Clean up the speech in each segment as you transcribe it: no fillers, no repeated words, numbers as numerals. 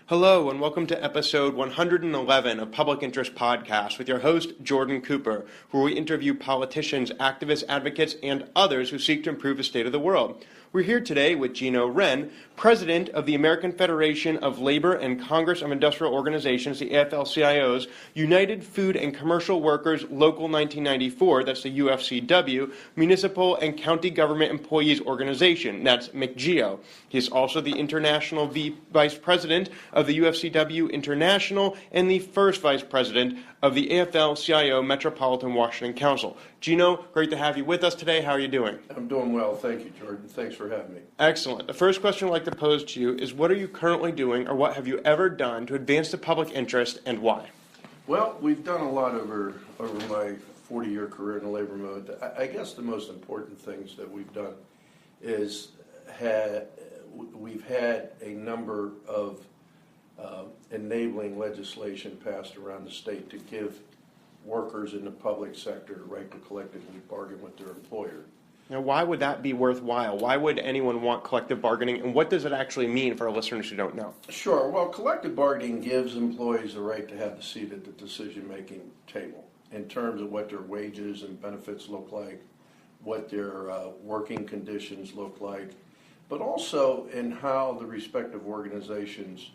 Hello, and welcome to episode 111 of Public Interest Podcast with your host, Jordan Cooper, where we interview politicians, activists, advocates, and others who seek to improve the state of the world. We're here today with Gino Renne, president of the American Federation of Labor and Congress of Industrial Organizations, the AFLCIO's United Food and Commercial Workers Local 1994, that's the UFCW, Municipal and County Government Employees Organization, that's MCGEO. He's also the international vice president of the UFCW International and the first vice president of the AFL-CIO Metropolitan Washington Council. Gino, great to have you with us today. How are you doing? I'm doing well. Thank you, Jordan. Thanks for having me. Excellent. The first question I'd like to pose to you is, what are you currently doing, or what have you ever done to advance the public interest, and why? Well, we've done a lot over my 40-year career in the labor mode. I guess the most important things that we've done is we've had a number of enabling legislation passed around the state to give workers in the public sector the right to collectively bargain with their employer. Now, why would that be worthwhile? Why would anyone want collective bargaining, and what does it actually mean for our listeners who don't know? Sure. Well, collective bargaining gives employees the right to have the seat at the decision-making table in terms of what their wages and benefits look like, what their working conditions look like, but also in how the respective organizations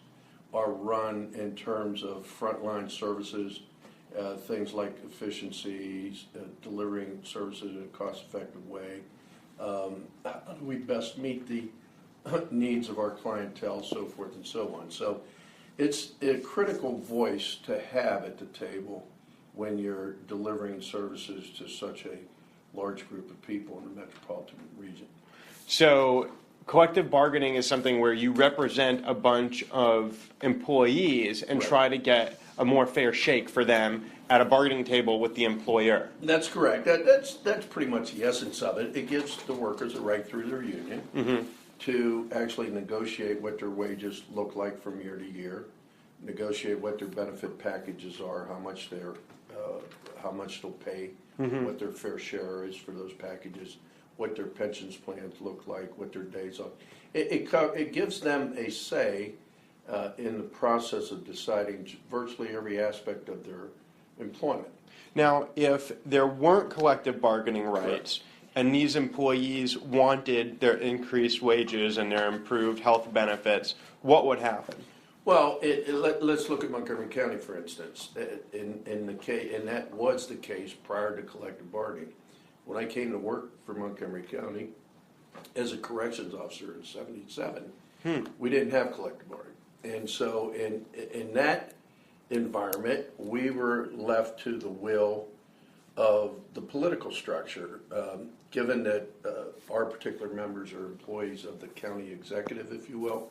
are run in terms of frontline services, things like efficiencies, delivering services in a cost-effective way. How do we best meet the needs of our clientele, so forth and so on. So it's a critical voice to have at the table when you're delivering services to such a large group of people in the metropolitan region. So collective bargaining is something where you represent a bunch of employees and Right. try to get a more fair shake for them at a bargaining table with the employer. That's correct. That's pretty much the essence of it. It gives the workers a right through their union to actually negotiate what their wages look like from year to year, negotiate what their benefit packages are, how much they'll pay, what their fair share is for those packages, what their pensions plans look like, what their days are. It gives them a say in the process of deciding virtually every aspect of their employment. Now, if there weren't collective bargaining rights, Correct. and these employees wanted their increased wages and their improved health benefits, what would happen? Well, let's look at Montgomery County, for instance. In that was the case prior to collective bargaining. When I came to work for Montgomery County as a corrections officer in '77, we didn't have collective bargaining. And so in that environment, we were left to the will of the political structure, given that our particular members are employees of the county executive, if you will.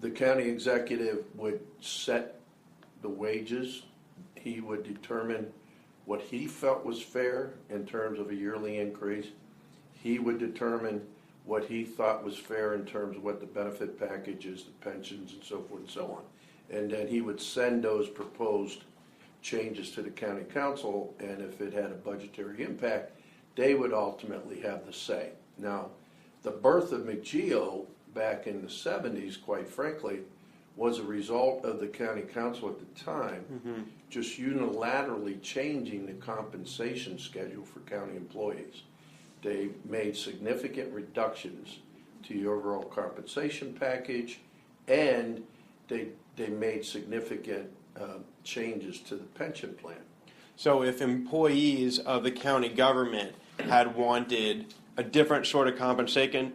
The county executive would set the wages. He would determine what he felt was fair in terms of a yearly increase. He would determine what he thought was fair in terms of what the benefit packages, the pensions, and so forth and so on. And then he would send those proposed changes to the county council, and if it had a budgetary impact, they would ultimately have the say. Now, the birth of MCGEO back in the 70s, quite frankly, was a result of the county council at the time just unilaterally changing the compensation schedule for county employees. They made significant reductions to the overall compensation package, and they made significant changes to the pension plan. So if employees of the county government had wanted a different sort of compensation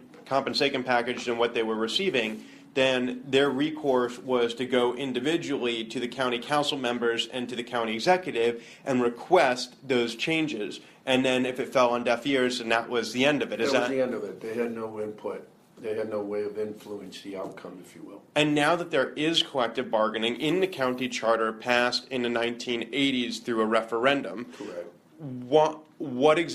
package than what they were receiving, then their recourse was to go individually to the county council members and to the county executive and request those changes. And then if it fell on deaf ears, then that was the end of it. That was the end of it. They had no input. They had no way of influencing the outcome, if you will. And now that there is collective bargaining in the county charter passed in the 1980s through a referendum, Correct. What is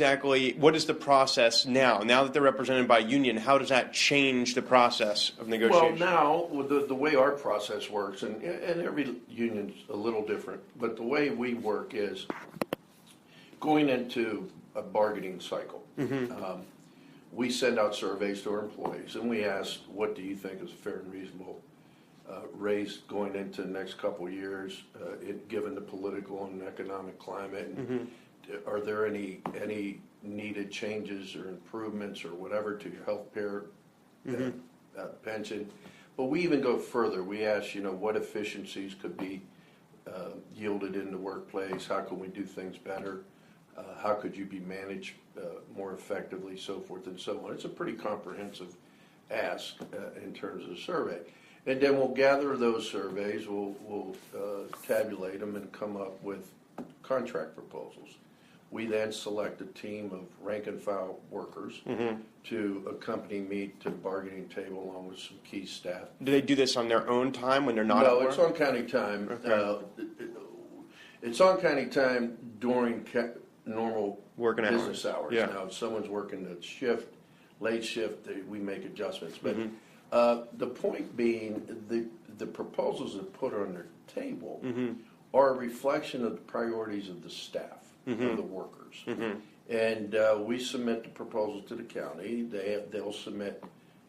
the process now? Now that they're represented by union, how does that change the process of negotiation? Well, now, the way our process works, and every union's a little different, but the way we work is going into a bargaining cycle. We send out surveys to our employees, and we ask, what do you think is a fair and reasonable raised going into the next couple of years, given the political and economic climate? And are there any needed changes or improvements or whatever to your health care pension? But we even go further. We ask, what efficiencies could be yielded in the workplace? How can we do things better? How could you be managed more effectively, so forth and so on. It's a pretty comprehensive ask in terms of the survey. And then we'll gather those surveys, we'll tabulate them and come up with contract proposals. We then select a team of rank and file workers to accompany me to the bargaining table along with some key staff. Do they do this on their own time when they're not at work? No, it's on county time. Okay. It's on county time during normal Working business hours. Yeah. Now, if someone's working the shift, late shift, we make adjustments. But the point being, the proposals that put on their table are a reflection of the priorities of the staff, of the workers. And we submit the proposals to the county. They'll submit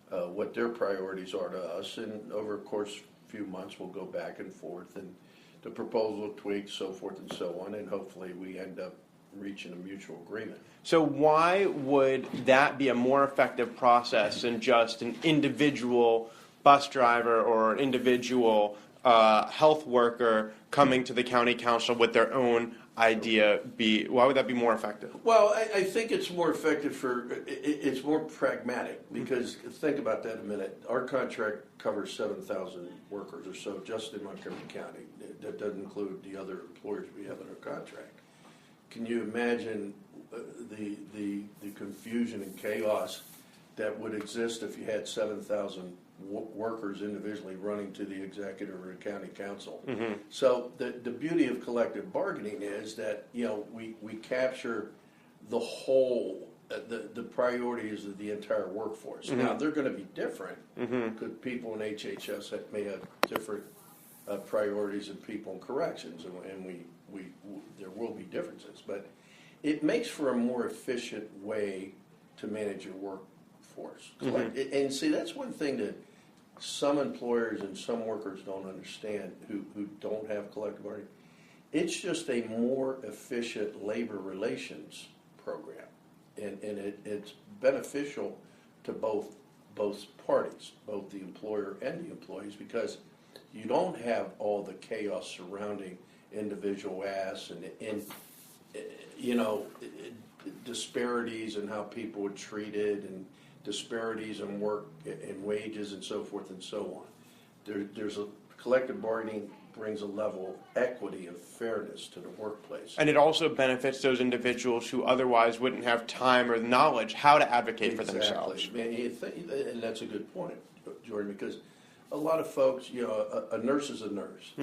what their priorities are to us, and over a course few months we'll go back and forth, and the proposal tweaks, so forth and so on, and hopefully we end up reaching a mutual agreement. So why would that be a more effective process than just an individual bus driver or an individual health worker coming to the county council with their own idea? Why would that be more effective? Well, I think it's more effective it's more pragmatic, because think about that a minute. Our contract covers 7,000 workers or so just in Montgomery County. That doesn't include the other employers we have in our contract. Can you imagine the confusion and chaos that would exist if you had 7,000 workers individually running to the executive or the county council? So the beauty of collective bargaining is that we capture the whole the priorities of the entire workforce. Now they're going to be different because people in HHS may have different priorities than people in corrections, and we there will be differences, but it makes for a more efficient way to manage your workforce. And see, that's one thing that some employers and some workers don't understand who don't have collective bargaining. It's just a more efficient labor relations program, and it's beneficial to both parties, both the employer and the employees, because you don't have all the chaos surrounding individual asks and disparities in how people are treated, and disparities in work and wages and so forth and so on. There's a collective bargaining brings a level of equity and fairness to the workplace. And it also benefits those individuals who otherwise wouldn't have time or knowledge how to advocate for themselves. And that's a good point, Jordan, because a lot of folks, a nurse is a nurse.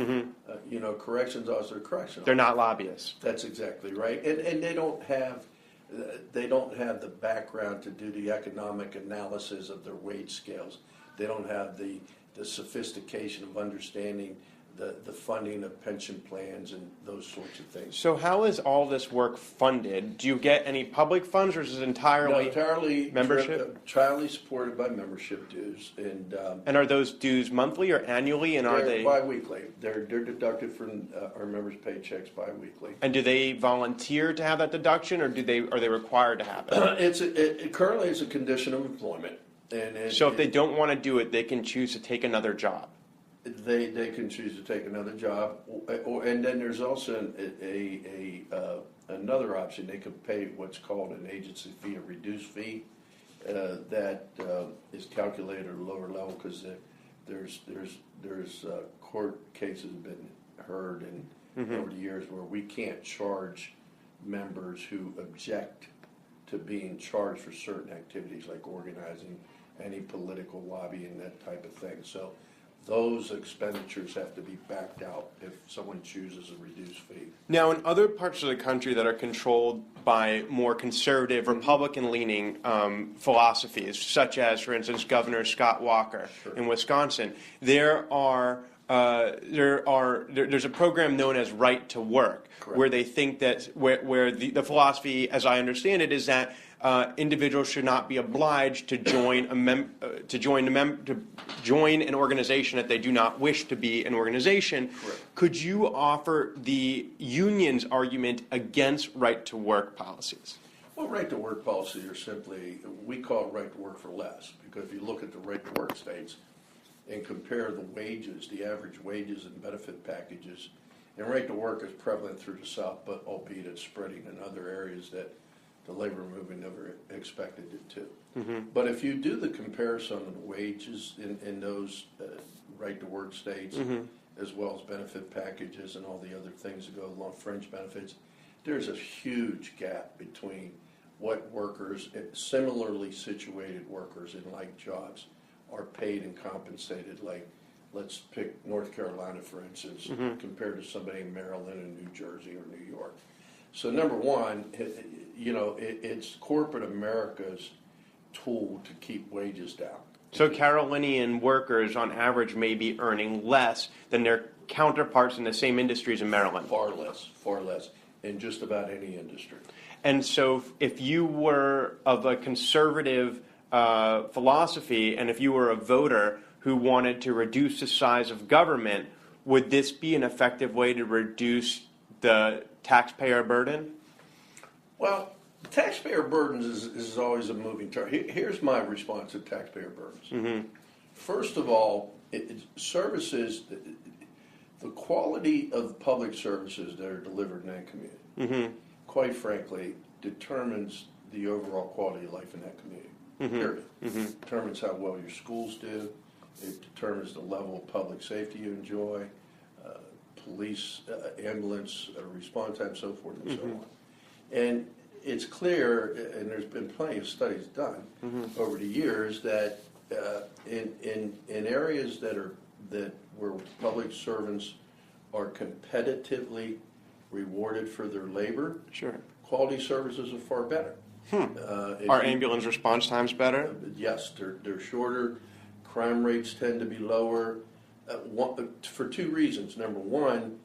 Corrections officer, corrections. They're not lobbyists. That's exactly right, and they don't have the background to do the economic analysis of their wage scales. They don't have the sophistication of understanding the funding of pension plans and those sorts of things. So how is all this work funded? Do you get any public funds, or is it entirely membership? Entirely supported by membership dues. And are those dues monthly or annually, and are they bi-weekly? They're deducted from our members' paychecks bi-weekly. And do they volunteer to have that deduction, or are they required to have it? Currently it's a condition of employment. So if they don't want to do it, they can choose to take another job. They can choose to take another job, and then there's also another option. They could pay what's called an agency fee, a reduced fee, that is calculated at a lower level, because there's court cases been heard over the years where we can't charge members who object to being charged for certain activities like organizing, any political lobbying, that type of thing. So those expenditures have to be backed out if someone chooses a reduced fee. Now, in other parts of the country that are controlled by more conservative, Republican-leaning philosophies, such as, for instance, Governor Scott Walker in Wisconsin, there's a program known as Right to Work, where they think that where the philosophy, as I understand it, is that individuals should not be obliged to join join an organization that they do not wish to be an organization. Correct. Could you offer the union's argument against right-to-work policies? Well, right-to-work policies are simply, we call it right-to-work for less, because if you look at the right-to-work states and compare the wages, the average wages and benefit packages, and right-to-work is prevalent through the South, but albeit it's spreading in other areas that the labor movement never expected it to. Mm-hmm. But if you do the comparison of the wages in those right-to-work states, mm-hmm. as well as benefit packages and all the other things that go along, fringe benefits, there's a huge gap between what workers, similarly situated workers in like jobs, are paid and compensated. Like, let's pick North Carolina, for instance, mm-hmm. compared to somebody in Maryland and New Jersey or New York. So number one, it's corporate America's tool to keep wages down. So Carolinian workers, on average, may be earning less than their counterparts in the same industries in Maryland. Far less, in just about any industry. And so if you were of a conservative philosophy, and if you were a voter who wanted to reduce the size of government, would this be an effective way to reduce the taxpayer burden? Well, taxpayer burdens is always a moving target. Here's my response to taxpayer burdens. Mm-hmm. First of all, services, the quality of public services that are delivered in that community, mm-hmm. quite frankly, determines the overall quality of life in that community. Mm-hmm. Period. Mm-hmm. Determines how well your schools do. It determines the level of public safety you enjoy, police, ambulance, response time, so forth and mm-hmm. so on. And it's clear, and there's been plenty of studies done mm-hmm. over the years, that in areas where public servants are competitively rewarded for their labor, sure, quality services are far better. Are ambulance response times better? Yes, they're shorter. Crime rates tend to be lower for two reasons. Number one,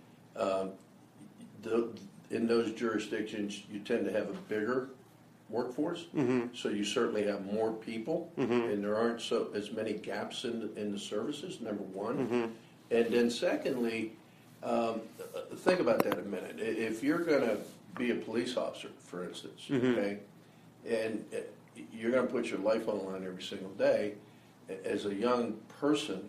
in those jurisdictions, you tend to have a bigger workforce, mm-hmm. so you certainly have more people, mm-hmm. and there aren't as many gaps in the services, number one. Mm-hmm. And then secondly, think about that a minute. If you're going to be a police officer, for instance, mm-hmm. okay, and you're going to put your life on the line every single day, as a young person,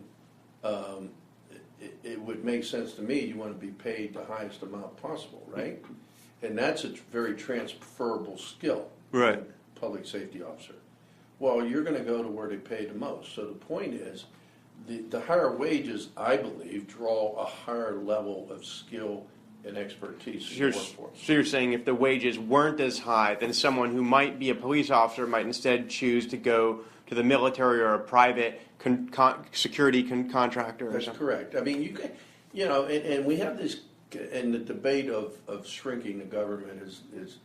it would make sense to me, you want to be paid the highest amount possible, right? And that's a very transferable skill, right? Public safety officer. Well, you're going to go to where they pay the most. So the point is, the higher wages, I believe, draw a higher level of skill and expertise in the workforce. So you're saying if the wages weren't as high, then someone who might be a police officer might instead choose to go to the military or a private security contractor. That's correct. I mean, you can, and we have this, and the debate of shrinking the government is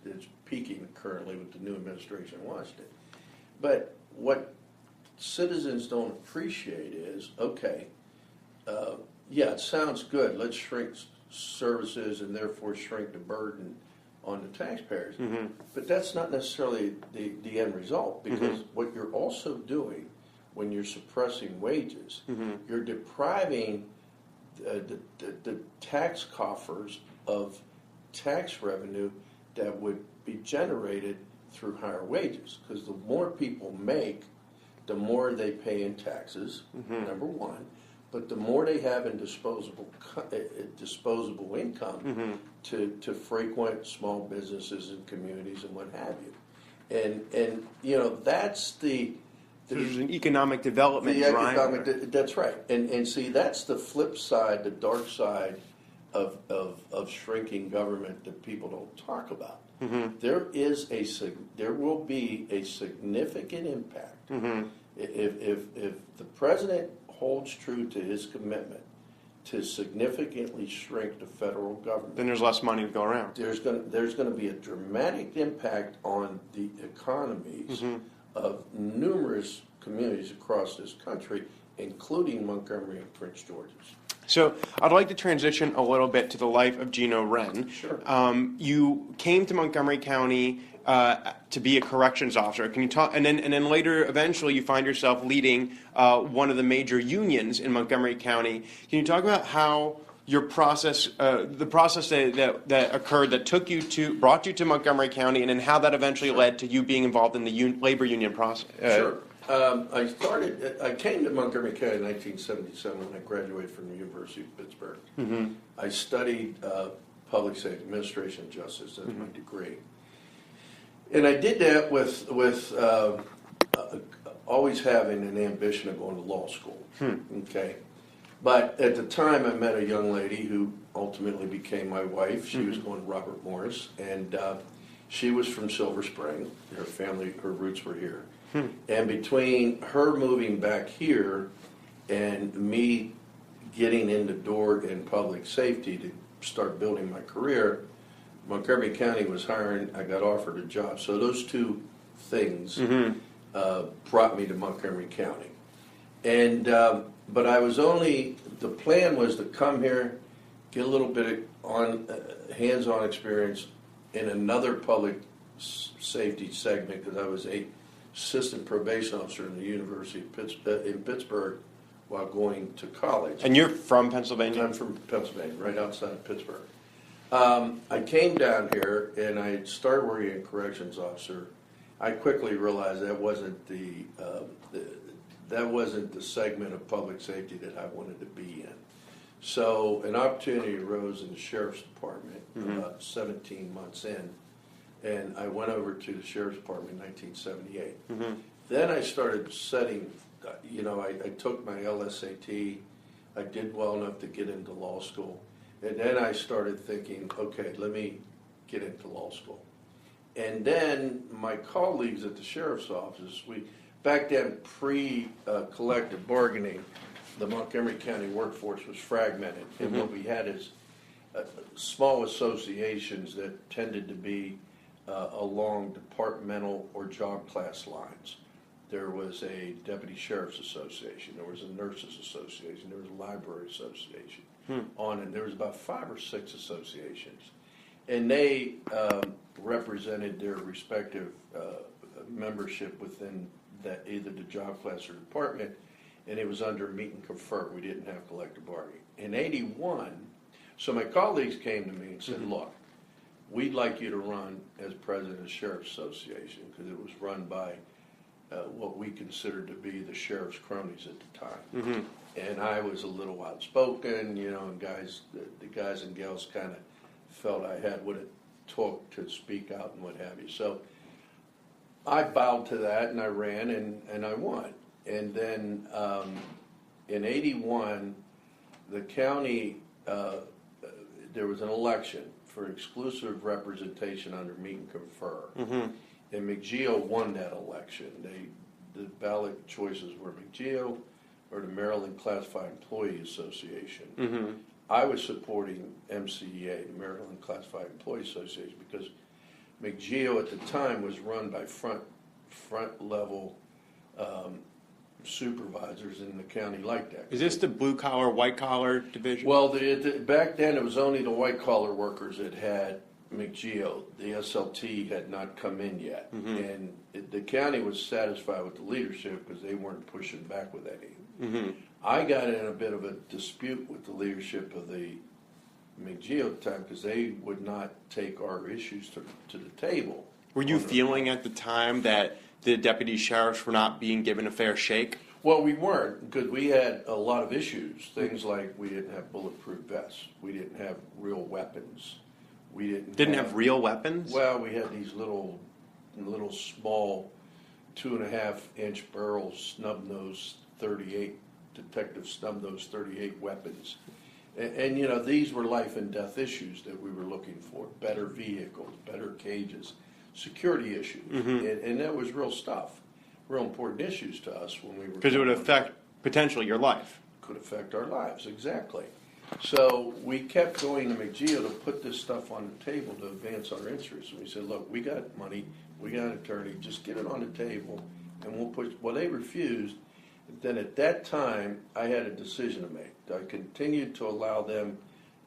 peaking currently with the new administration in Washington. But what citizens don't appreciate is, okay, it sounds good. Let's shrink services and therefore shrink the burden on the taxpayers. Mm-hmm. But that's not necessarily the end result, because mm-hmm. what you're also doing when you're suppressing wages, mm-hmm. you're depriving the tax coffers of tax revenue that would be generated through higher wages. Because the more people make, the more they pay in taxes, mm-hmm. number one. But the more they have in disposable income mm-hmm. to frequent small businesses and communities and what have you, and that's there's an economic development driver. That's right, and see, that's the flip side, the dark side of shrinking government that people don't talk about. Mm-hmm. There will be a significant impact mm-hmm. if the president holds true to his commitment to significantly shrink the federal government. Then there's less money to go around. There's going to be a dramatic impact on the economies mm-hmm. of numerous communities across this country, including Montgomery and Prince George's. So I'd like to transition a little bit to the life of Gino Renne. Sure. You came to Montgomery County to be a corrections officer. Can you talk? And then later, eventually, you find yourself leading one of the major unions in Montgomery County. Can you talk about how your process, the process that occurred that brought you to Montgomery County, and then how that eventually led to you being involved in the labor union process? Sure. I came to Montgomery County in 1977 when I graduated from the University of Pittsburgh. Mm-hmm. I studied public safety, administration, and justice as my degree. And I did that with always having an ambition of going to law school. Okay. But at the time, I met a young lady who ultimately became my wife. She was going to Robert Morris, and she was from Silver Spring. Her roots were here. And between her moving back here and me getting in the door in public safety to start building my career, Montgomery County was hiring. I got offered a job. So those two things brought me to Montgomery County. And but I was the plan was to come here, get a little bit of hands-on experience in another public safety segment, because I was a assistant probation officer in the University of in Pittsburgh while going to college. And you're from Pennsylvania? I'm from Pennsylvania, right outside of Pittsburgh. I came down here and I started working as a corrections officer. I quickly realized that wasn't the segment of public safety that I wanted to be in. So an opportunity arose in the sheriff's department about 17 months in, and I went over to the sheriff's department in 1978. Then I started setting, I took my LSAT. I did well enough to get into law school. And then I started thinking, okay, let me get into law school. And then my colleagues at the sheriff's office, back then pre-collective bargaining, the Montgomery County workforce was fragmented. And what we had is small associations that tended to be along departmental or job class lines. There was a deputy sheriff's association, there was a nurses association, there was a library association, and there was about 5 or 6 associations. And they represented their respective membership within either the job class or department, and it was under meet and confer. We didn't have collective bargaining. In 81, so my colleagues came to me and said, look, we'd like you to run as president of the Sheriff's Association, because it was run by what we considered to be the sheriff's cronies at the time. And I was a little outspoken, and the guys and gals kind of felt I had what it took to speak out and what have you. So I bowed to that and I ran and I won. And then in 81, the county, there was an election for exclusive representation under meet and confer. And MCGEO won that election. The ballot choices were MCGEO or the Maryland Classified Employee Association. I was supporting MCGEO, the Maryland Classified Employee Association, because MCGEO at the time was run by front level supervisors, in the county like that. Is this the blue collar, white collar division? Well, back then it was only the white collar workers that had MCGEO. The SLT had not come in yet, and the county was satisfied with the leadership because they weren't pushing back with any. I got in a bit of a dispute with the leadership of the MCGEO at the time because they would not take our issues to the table. Were you feeling at the time that the deputy sheriffs were not being given a fair shake? Well, we weren't, because we had a lot of issues. Things like we didn't have bulletproof vests. We didn't have real weapons. We didn't have real weapons? Well, we had these little small 2.5-inch barrel snub-nose 38, detective snub-nose 38 weapons. And these were life and death issues that we were looking for. Better vehicles, better cages, security issues. And that was real stuff, real important issues to us when we were. Because it would affect potentially your life. Could affect our lives, exactly. So we kept going to MCGEO to put this stuff on the table to advance our interests. And we said, look, we got money, we got an attorney, just get it on the table and we'll push. Well, they refused. then at that time, I had a decision to make. Do I continue to allow them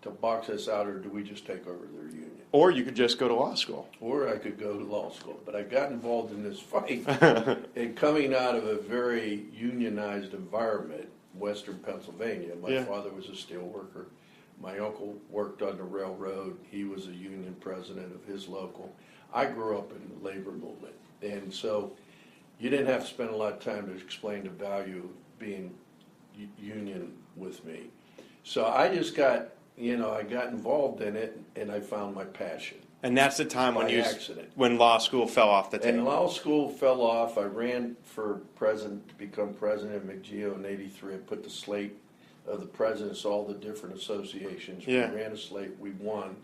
to box us out, or do we just take over their union? Or you could just go to law school. Or I could go to law school. But I got involved in this fight, and coming out of a very unionized environment, Western Pennsylvania. My father was a steel worker. My uncle worked on the railroad. He was a union president of his local. I grew up in the labor movement. And so you didn't have to spend a lot of time to explain the value of being union with me. So I just got, I got involved in it, and I found my passion. And that's the time when law school fell off the table. And law school fell off. I ran for president to become president of MCGEO in '83. I put the slate of the presidents, all the different associations. We ran a slate. We won.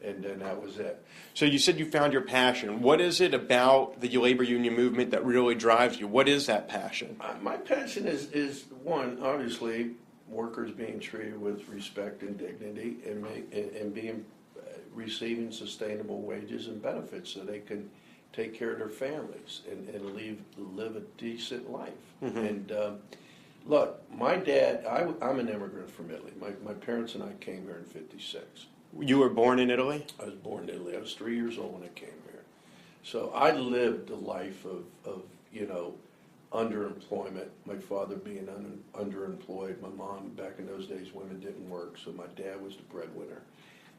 And then that was it. So you said you found your passion. What is it about the labor union movement that really drives you? What is that passion? My passion is one, obviously, workers being treated with respect and dignity and being receiving sustainable wages and benefits so they can take care of their families and live a decent life. Mm-hmm. And look, my dad, I'm an immigrant from Italy. My parents and I came here in '56. You were born in Italy? I was born in Italy. I was 3 years old when I came here. So I lived a life of underemployment, my father being underemployed, my mom, back in those days, women didn't work, so my dad was the breadwinner.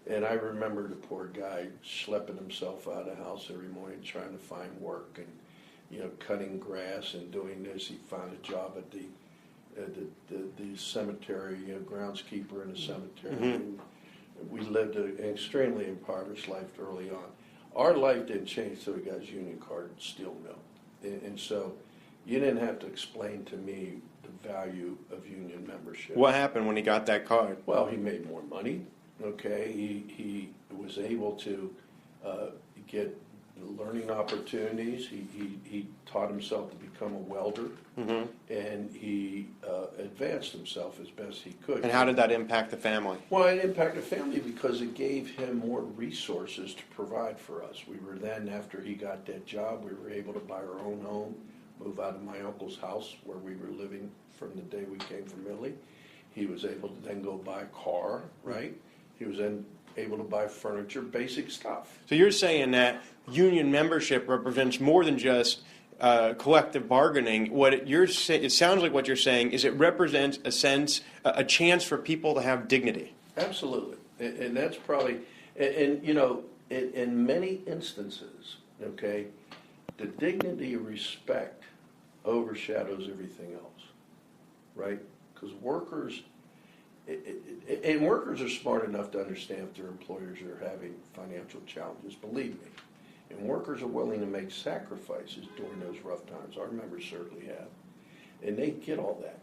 And I remember the poor guy schlepping himself out of the house every morning trying to find work and, cutting grass and doing this. He found a job at the cemetery, groundskeeper in the cemetery. Mm-hmm. We lived an extremely impoverished life early on. Our life didn't change until we got his union card at steel mill. And so you didn't have to explain to me the value of union membership. What happened when he got that card? Well, he made more money. Okay, he was able to get learning opportunities. He taught himself to become a welder, mm-hmm. and he advanced himself as best he could. And how did that impact the family? Well, it impacted the family because it gave him more resources to provide for us. We were then, after he got that job, we were able to buy our own home, move out of my uncle's house where we were living from the day we came from Italy. He was able to then go buy a car, right? He was then able to buy furniture, basic stuff. So you're saying that union membership represents more than just collective bargaining. It sounds like what you're saying is it represents a chance for people to have dignity. Absolutely, and that's probably, in many instances, okay, the dignity of respect overshadows everything else, right? Because workers are smart enough to understand if their employers are having financial challenges, believe me. And workers are willing to make sacrifices during those rough times. Our members certainly have. And they get all that.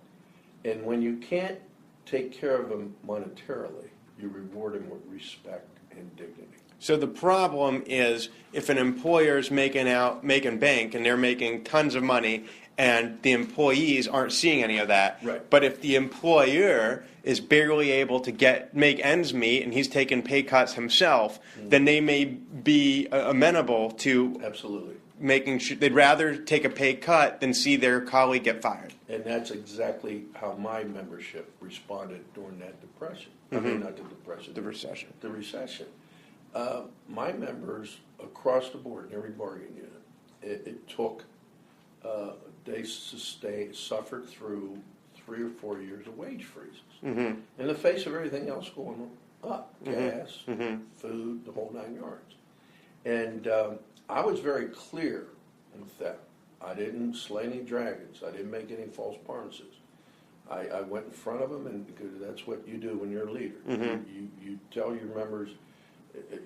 And when you can't take care of them monetarily, you reward them with respect and dignity. So the problem is if an employer is making bank and they're making tons of money and the employees aren't seeing any of that. Right. But if the employer is barely able to make ends meet and he's taking pay cuts himself, mm-hmm. then they may be amenable to absolutely making sure they'd rather take a pay cut than see their colleague get fired. And that's exactly how my membership responded during that depression. Mm-hmm. I mean, not the depression. The recession. The recession. My members across the board in every bargaining unit, it took. They suffered through 3 or 4 years of wage freezes. Mm-hmm. In the face of everything else going up, mm-hmm. gas, mm-hmm. food, the whole 9 yards. And I was very clear with that. I didn't slay any dragons. I didn't make any false promises. I went in front of them, and because that's what you do when you're a leader. Mm-hmm. You tell your members,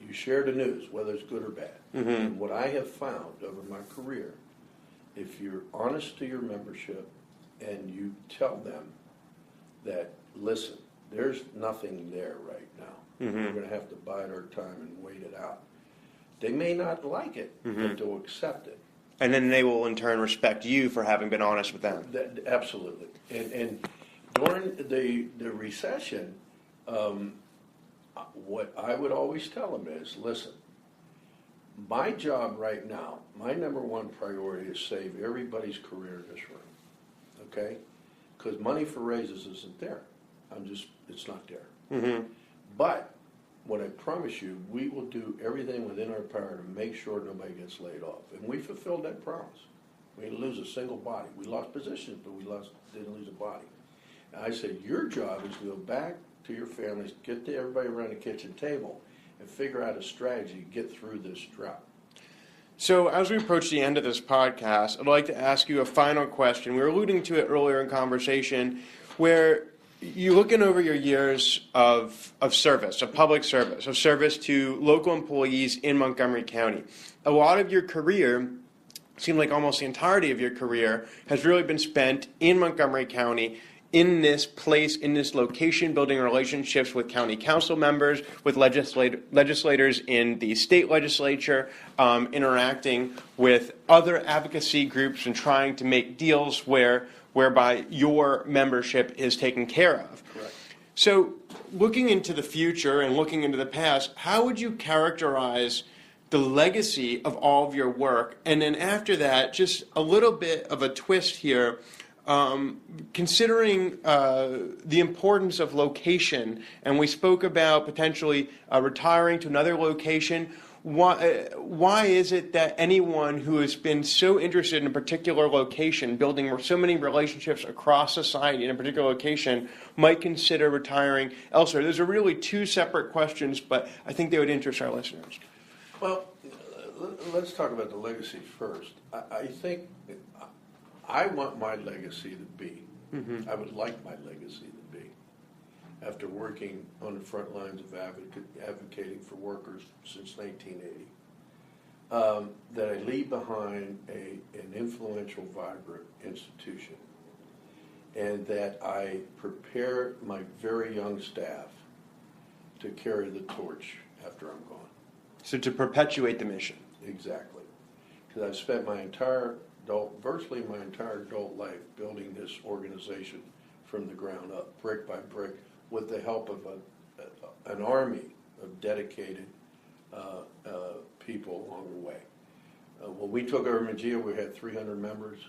you share the news, whether it's good or bad. Mm-hmm. And what I have found over my career, if you're honest to your membership and you tell them that, listen, there's nothing there right now. Mm-hmm. We're going to have to bide our time and wait it out. They may not like it, mm-hmm. but they'll accept it. And then they will in turn respect you for having been honest with them. Absolutely. And during the recession, what I would always tell them is, listen, my job right now, my number one priority is save everybody's career in this room, okay? because money for raises isn't there. It's not there. But what I promise you, we will do everything within our power to make sure nobody gets laid off. And we fulfilled that promise. We didn't lose a single body. We lost positions, but we didn't lose a body. And I said, your job is to go back to your families, get everybody around the kitchen table, and figure out a strategy to get through this drought. So as we approach the end of this podcast, I'd like to ask you a final question. We were alluding to it earlier in conversation, where you're looking over your years of service, of public service, of service to local employees in Montgomery County. A lot of your career, seemed like almost the entirety of your career, has really been spent in Montgomery County, in this place, in this location, building relationships with county council members, with legislators in the state legislature, interacting with other advocacy groups and trying to make deals whereby your membership is taken care of. Correct. So looking into the future and looking into the past, how would you characterize the legacy of all of your work? And then after that, just a little bit of a twist here, considering the importance of location, and we spoke about potentially retiring to another location. Why is it that anyone who has been so interested in a particular location, building so many relationships across society in a particular location, might consider retiring elsewhere? Those are really two separate questions, but I think they would interest our listeners. Well, let's talk about the legacy first. I think I want my legacy to be, I would like my legacy to be, after working on the front lines of advocating for workers since 1980, that I leave behind an influential, vibrant institution, and that I prepare my very young staff to carry the torch after I'm gone. So to perpetuate the mission. Exactly. Because I've spent virtually my entire adult life building this organization from the ground up, brick by brick, with the help of an army of dedicated people along the way. When we took over MCGEO, we had 300 members.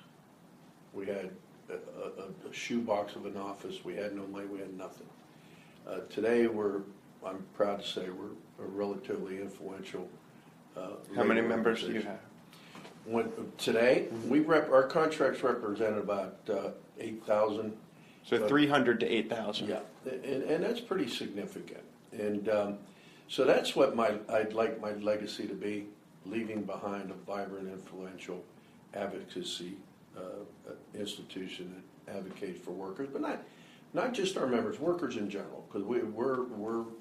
We had a shoebox of an office. We had no money. We had nothing. Today, I'm proud to say we're a relatively influential. How many members do you have? Today, our contracts represent about 8,000. So 300 to 8,000. Yeah, and that's pretty significant. And so that's what I'd like my legacy to be, leaving behind a vibrant, influential advocacy institution that advocates for workers, but not just our members, workers in general, because we're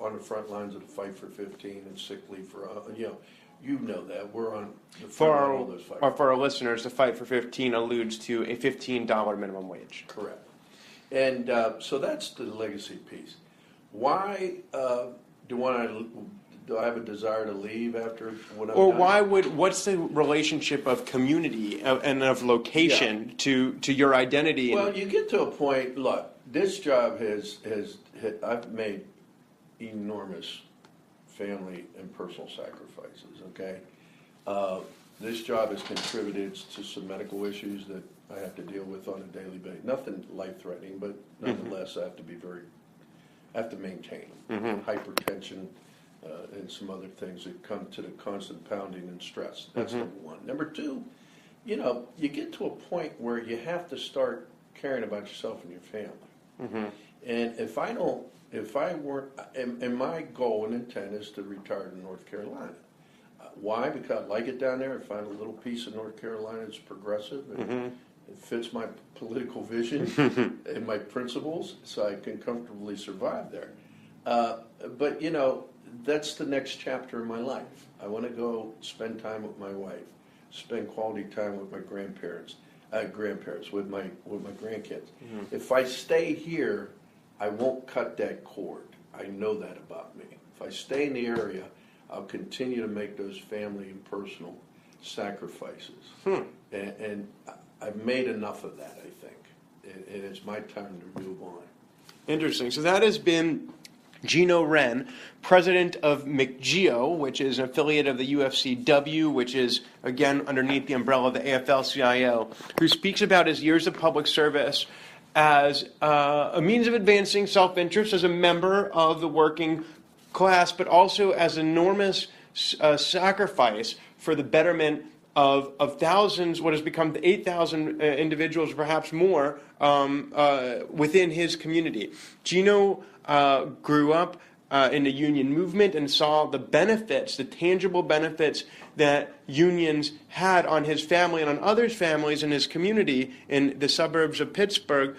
on the front lines of the fight for 15 and sick leave for you know that we're on the front line of all those fights. For our listeners, the fight for 15 alludes to a $15 minimum wage. Correct. And so that's the legacy piece. Why do I have a desire to leave after what I've done? What's the relationship of community and of location to your identity? Well, you get to a point, look, this job I've made enormous family and personal sacrifices, okay? This job has contributed to some medical issues that I have to deal with on a daily basis. Nothing life-threatening, but nonetheless, I have to maintain them. Hypertension and some other things that come to the constant pounding and stress. That's number one. Number two, you get to a point where you have to start caring about yourself and your family. And if I weren't, and my goal and intent is to retire to North Carolina. Why? Because I like it down there. I find a little piece of North Carolina that's progressive and it fits my political vision and my principles, so I can comfortably survive there. But that's the next chapter in my life. I want to go spend time with my wife, spend quality time with my grandparents, with my grandkids. If I stay here, I won't cut that cord. I know that about me. If I stay in the area, I'll continue to make those family and personal sacrifices. And I've made enough of that, I think. And it's my time to move on. Interesting. So that has been Gino Renne, president of MCGEO, which is an affiliate of the UFCW, which is, again, underneath the umbrella of the AFLCIO, who speaks about his years of public service as a means of advancing self-interest as a member of the working class, but also as enormous sacrifice for the betterment of thousands, what has become 8,000 individuals, perhaps more, within his community. Gino grew up in the union movement and saw the benefits, the tangible benefits that unions had on his family and on others' families in his community in the suburbs of Pittsburgh.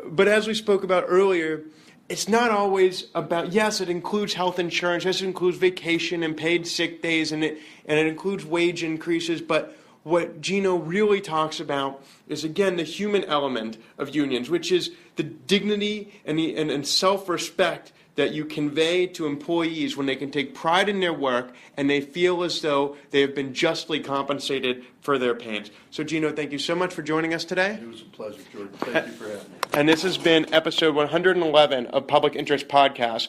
But as we spoke about earlier, it's not always about, yes, it includes health insurance, yes, it includes vacation and paid sick days, and it includes wage increases, but what Gino really talks about is, again, the human element of unions, which is the dignity and self-respect that you convey to employees when they can take pride in their work and they feel as though they have been justly compensated for their pains. So, Gino, thank you so much for joining us today. It was a pleasure, Jordan. Thank you for having me. And this has been episode 111 of Public Interest Podcast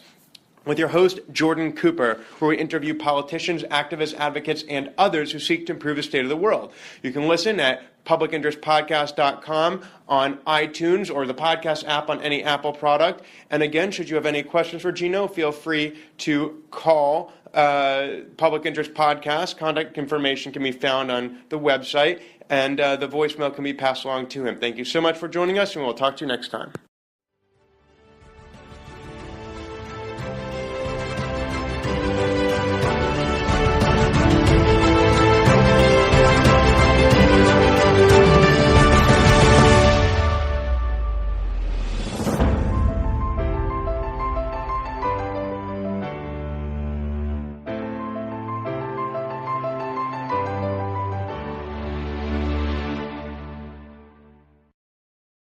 with your host, Jordan Cooper, where we interview politicians, activists, advocates, and others who seek to improve the state of the world. You can listen at publicinterestpodcast.com, on iTunes, or the podcast app on any Apple product. And again, should you have any questions for Gino, feel free to call Public Interest Podcast. Contact information can be found on the website, and the voicemail can be passed along to him. Thank you so much for joining us, and we'll talk to you next time.